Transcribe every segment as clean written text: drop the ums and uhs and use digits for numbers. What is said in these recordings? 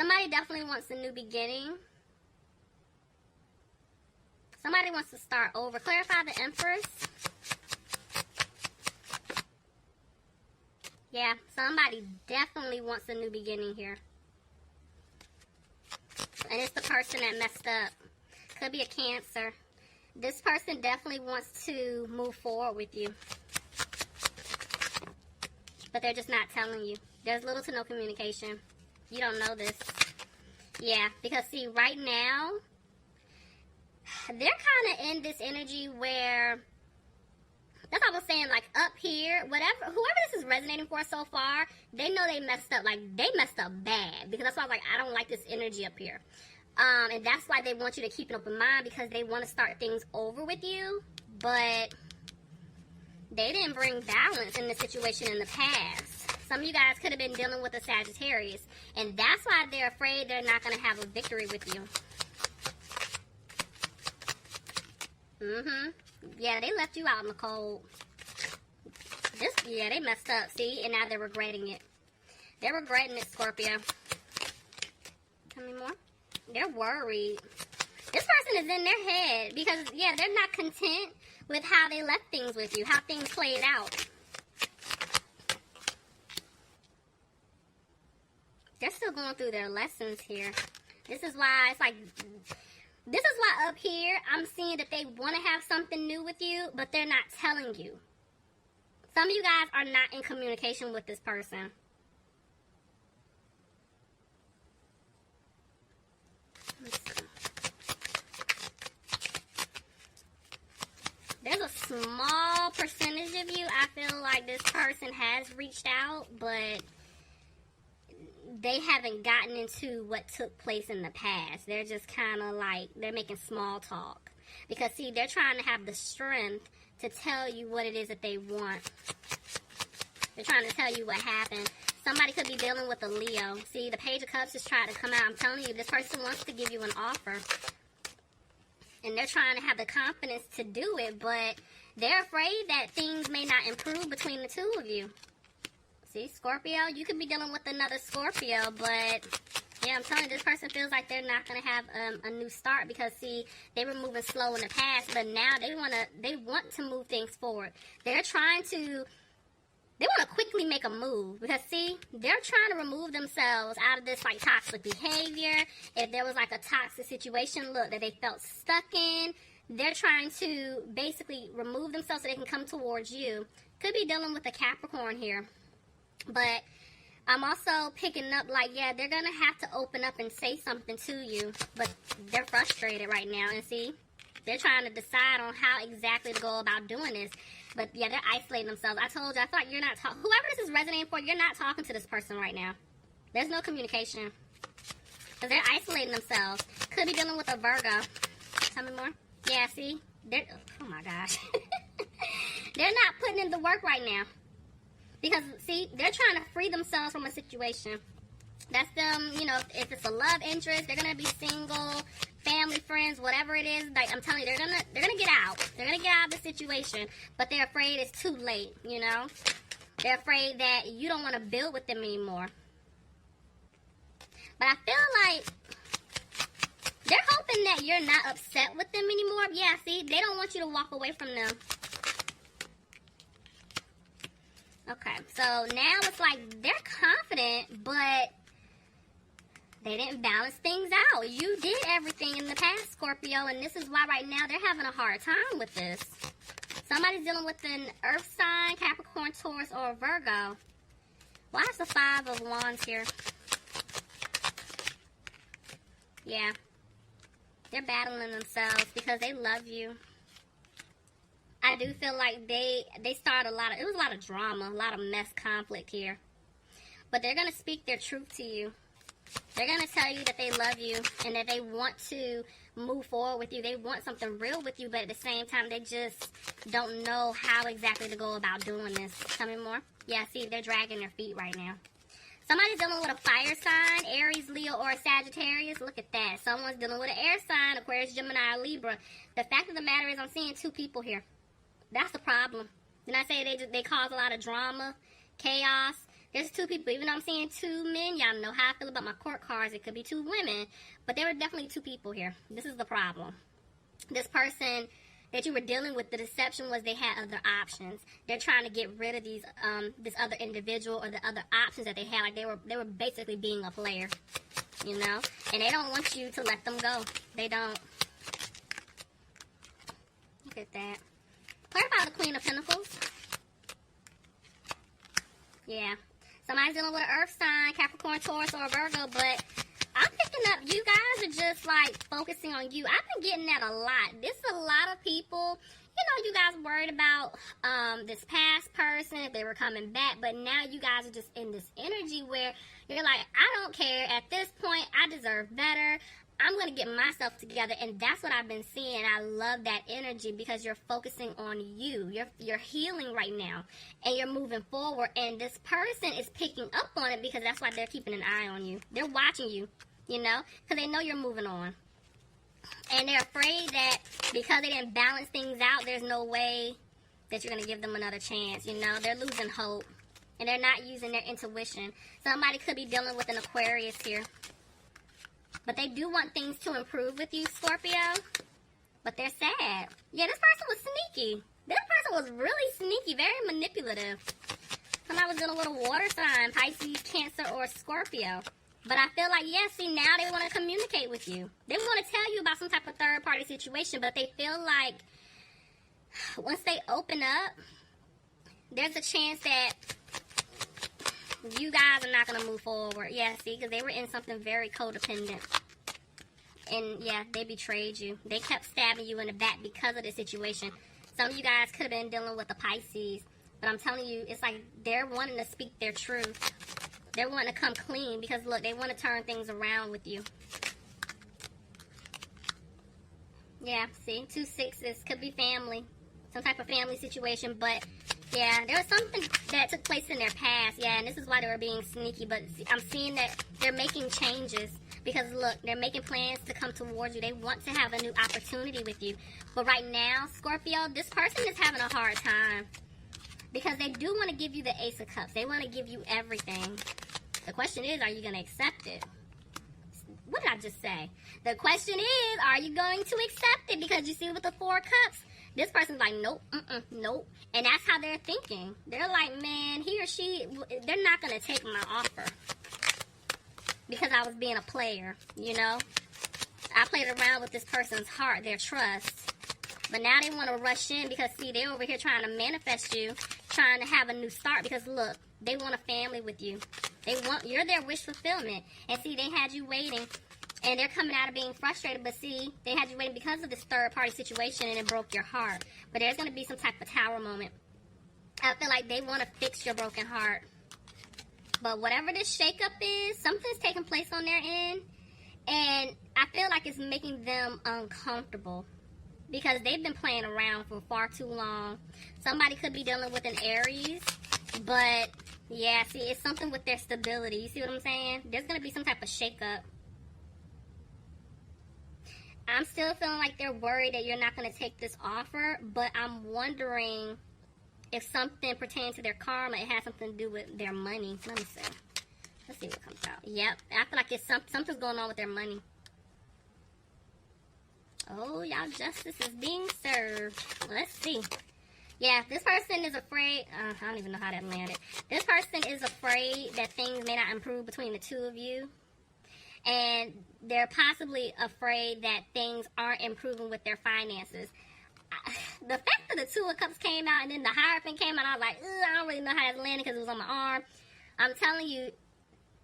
Somebody definitely wants a new beginning. Somebody wants to start over. Clarify the Empress. Yeah, somebody definitely wants a new beginning here. And it's the person that messed up. Could be a Cancer. This person definitely wants to move forward with you. But they're just not telling you. There's little to no communication. You don't know this. Yeah, because see, right now, they're kind of in this energy where, that's what I was saying, like up here, whoever this is resonating for so far, they know they messed up. Like, they messed up bad. Because that's why I was like, I don't like this energy up here. And that's why they want you to keep an open mind, because they want to start things over with you. But they didn't bring balance in the situation in the past. Some of you guys could have been dealing with a Sagittarius. And that's why they're afraid they're not going to have a victory with you. Yeah, they left you out in the cold. Yeah, they messed up, see? And now they're regretting it. They're regretting it, Scorpio. Tell me more. They're worried. This person is in their head because, yeah, they're not content with how they left things with you, how things played out. They're still going through their lessons here. This is why it's like, this is why up here I'm seeing that they want to have something new with you, but they're not telling you. Some of you guys are not in communication with this person. There's a small percentage of you, I feel like this person has reached out, but they haven't gotten into what took place in the past. They're just kind of like, they're making small talk. Because, see, they're trying to have the strength to tell you what it is that they want. They're trying to tell you what happened. Somebody could be dealing with a Leo. See, the Page of Cups just tried to come out. I'm telling you, this person wants to give you an offer. And they're trying to have the confidence to do it, but they're afraid that things may not improve between the two of you. See, Scorpio, you could be dealing with another Scorpio, but yeah, I'm telling you, this person feels like they're not going to have a new start because, see, they were moving slow in the past, but now they want to move things forward. They want to quickly make a move because, see, they're trying to remove themselves out of this, like, toxic behavior. If there was, like, a toxic situation, look, that they felt stuck in, they're trying to basically remove themselves so they can come towards you. Could be dealing with a Capricorn here. But I'm also picking up, like, yeah, they're going to have to open up and say something to you. But they're frustrated right now. And see, they're trying to decide on how exactly to go about doing this. But, yeah, they're isolating themselves. I told you, I thought you're not talking. Whoever this is resonating for, you're not talking to this person right now. There's no communication. Because they're isolating themselves. Could be dealing with a Virgo. Tell me more. Yeah, see? Oh, my gosh. They're not putting in the work right now. Because, see, they're trying to free themselves from a situation. That's them, you know, if it's a love interest, they're going to be single, family, friends, whatever it is. Like, I'm telling you, they're gonna get out. They're going to get out of the situation, but they're afraid it's too late, you know? They're afraid that you don't want to build with them anymore. But I feel like they're hoping that you're not upset with them anymore. Yeah, see, they don't want you to walk away from them. Okay, so now it's like they're confident, but they didn't balance things out. You did everything in the past, Scorpio, and this is why right now they're having a hard time with this. Somebody's dealing with an Earth sign, Capricorn, Taurus, or Virgo. Why is the Five of Wands here? Yeah, they're battling themselves because they love you. I do feel like they started it was a lot of drama, a lot of mess, conflict here. But they're going to speak their truth to you. They're going to tell you that they love you and that they want to move forward with you. They want something real with you, but at the same time, they just don't know how exactly to go about doing this. Tell me more. Yeah, see, they're dragging their feet right now. Somebody's dealing with a fire sign, Aries, Leo, or Sagittarius. Look at that. Someone's dealing with an air sign, Aquarius, Gemini, or Libra. The fact of the matter is I'm seeing two people here. That's the problem. Didn't I say they cause a lot of drama, chaos? There's two people. Even though I'm seeing two men, y'all know how I feel about my court cards. It could be two women, but there were definitely two people here. This is the problem. This person that you were dealing with, the deception was they had other options. They're trying to get rid of these this other individual or the other options that they had. Like they were basically being a player, you know? And they don't want you to let them go. They don't. Look at that. Clarify the Queen of Pentacles. Yeah. Somebody's dealing with an earth sign, Capricorn, Taurus, or Virgo, but I'm picking up, you guys are just like focusing on you. I've been getting that a lot. This is a lot of people, you know, you guys worried about this past person, if they were coming back, but now you guys are just in this energy where you're like, I don't care. At this point, I deserve better. I'm going to get myself together, and that's what I've been seeing. I love that energy because you're focusing on you. You're healing right now, and you're moving forward, and this person is picking up on it because that's why they're keeping an eye on you. They're watching you, you know, because they know you're moving on. And they're afraid that because they didn't balance things out, there's no way that you're going to give them another chance, you know. They're losing hope, and they're not using their intuition. Somebody could be dealing with an Aquarius here. But they do want things to improve with you, Scorpio. But they're sad. Yeah, this person was sneaky. This person was really sneaky, very manipulative. Somebody was dealing with a water sign, Pisces, Cancer, or Scorpio. But I feel like, yeah, see, now they want to communicate with you. They want to tell you about some type of third-party situation, but they feel like once they open up, there's a chance that you guys are not going to move forward. Yeah, see, because they were in something very codependent. And, yeah, they betrayed you. They kept stabbing you in the back because of the situation. Some of you guys could have been dealing with the Pisces. But I'm telling you, it's like they're wanting to speak their truth. They're wanting to come clean because, look, they want to turn things around with you. Yeah, see, 2 6s. Could be family. Some type of family situation, but yeah, there was something that took place in their past, yeah, and this is why they were being sneaky, but I'm seeing that they're making changes, because look, they're making plans to come towards you. They want to have a new opportunity with you, but right now, Scorpio, this person is having a hard time, because they do want to give you the Ace of Cups. They want to give you everything. The question is, are you going to accept it? What did I just say? The question is, are you going to accept it? Because you see with the 4 Cups, this person's like, nope, nope. And that's how they're thinking. They're like, man, he or she, they're not going to take my offer. Because I was being a player, you know. I played around with this person's heart, their trust. But now they want to rush in because, see, they're over here trying to manifest you, trying to have a new start. Because, look, they want a family with you. You're their wish fulfillment. And, see, they had you waiting. And they're coming out of being frustrated, but see, they had you waiting because of this third-party situation, and it broke your heart. But there's going to be some type of tower moment. I feel like they want to fix your broken heart. But whatever this shakeup is, something's taking place on their end, and I feel like it's making them uncomfortable because they've been playing around for far too long. Somebody could be dealing with an Aries, but yeah, see, it's something with their stability. You see what I'm saying? There's going to be some type of shakeup. I'm still feeling like they're worried that you're not going to take this offer, but I'm wondering if something pertaining to their karma, it has something to do with their money. Let me see. Let's see what comes out. Yep, I feel like it's something's going on with their money. Oh, y'all, justice is being served. Let's see. Yeah, this person is afraid. I don't even know how that landed. This person is afraid that things may not improve between the two of you. And they're possibly afraid that things aren't improving with their finances. The fact that the 2 of Cups came out and then the Hierophant came out, I was like, I don't really know how that's landing because it was on my arm. I'm telling you,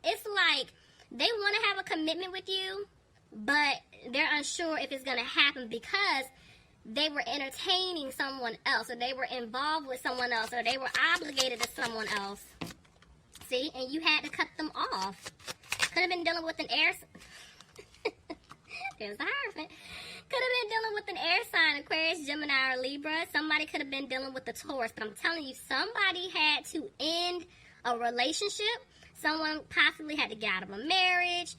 it's like they want to have a commitment with you, but they're unsure if it's going to happen because they were entertaining someone else, or they were involved with someone else, or they were obligated to someone else. See? And you had to cut them off. Could have been dealing with an air... There's the Hierophant. Could have been dealing with an air sign, Aquarius, Gemini, or Libra. Somebody could have been dealing with the Taurus. But I'm telling you, somebody had to end a relationship. Someone possibly had to get out of a marriage.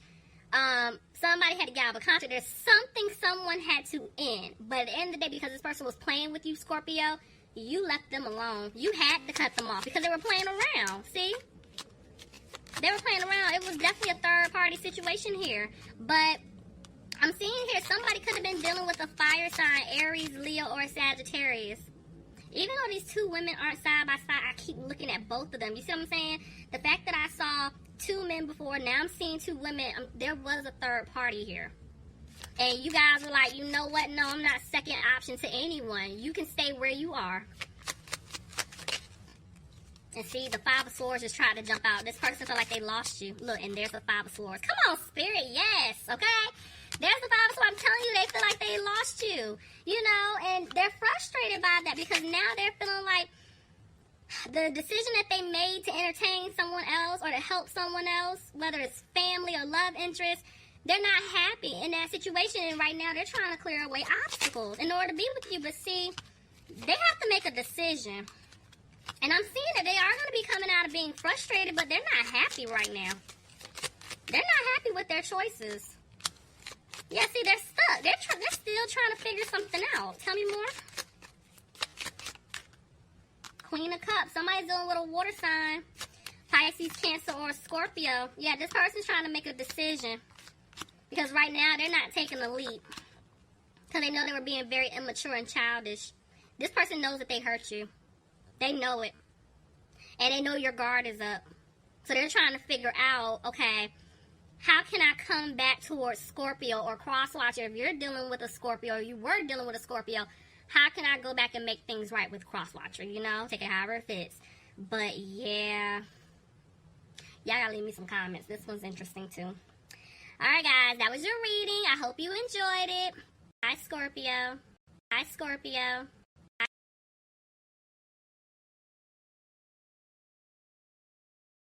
Somebody had to get out of a contract. There's something someone had to end. But at the end of the day, because this person was playing with you, Scorpio, you left them alone. You had to cut them off because they were playing around. See? They were playing around. It was definitely a third-party situation here. But I'm seeing here somebody could have been dealing with a fire sign, Aries, Leo, or Sagittarius. Even though these two women aren't side by side, I keep looking at both of them. You see what I'm saying? The fact that I saw two men before, now I'm seeing two women. There was a third party here. And you guys were like, you know what? No, I'm not second option to anyone. You can stay where you are. And see, the Five of Swords just tried to jump out. This person felt like they lost you. Look, and there's the Five of Swords. Come on, Spirit. Yes. Okay? There's the Five of Swords. I'm telling you, they feel like they lost you. You know, and they're frustrated by that because now they're feeling like the decision that they made to entertain someone else or to help someone else, whether it's family or love interest, they're not happy in that situation. And right now, they're trying to clear away obstacles in order to be with you. But see, they have to make a decision. And I'm seeing that they are going to be coming out of being frustrated, but they're not happy right now. They're not happy with their choices. Yeah, see, they're stuck. They're still trying to figure something out. Tell me more. Queen of Cups. Somebody's dealing with a water sign. Pisces, Cancer, or Scorpio. Yeah, this person's trying to make a decision. Because right now, they're not taking the leap. Because they know they were being very immature and childish. This person knows that they hurt you. They know it. And they know your guard is up. So they're trying to figure out, okay, how can I come back towards Scorpio or Crosswatcher? If you're dealing with a Scorpio or you were dealing with a Scorpio, how can I go back and make things right with Crosswatcher? You know, take it however it fits. But yeah, y'all gotta leave me some comments. This one's interesting too. Alright guys, that was your reading. I hope you enjoyed it. Bye Scorpio. Bye Scorpio.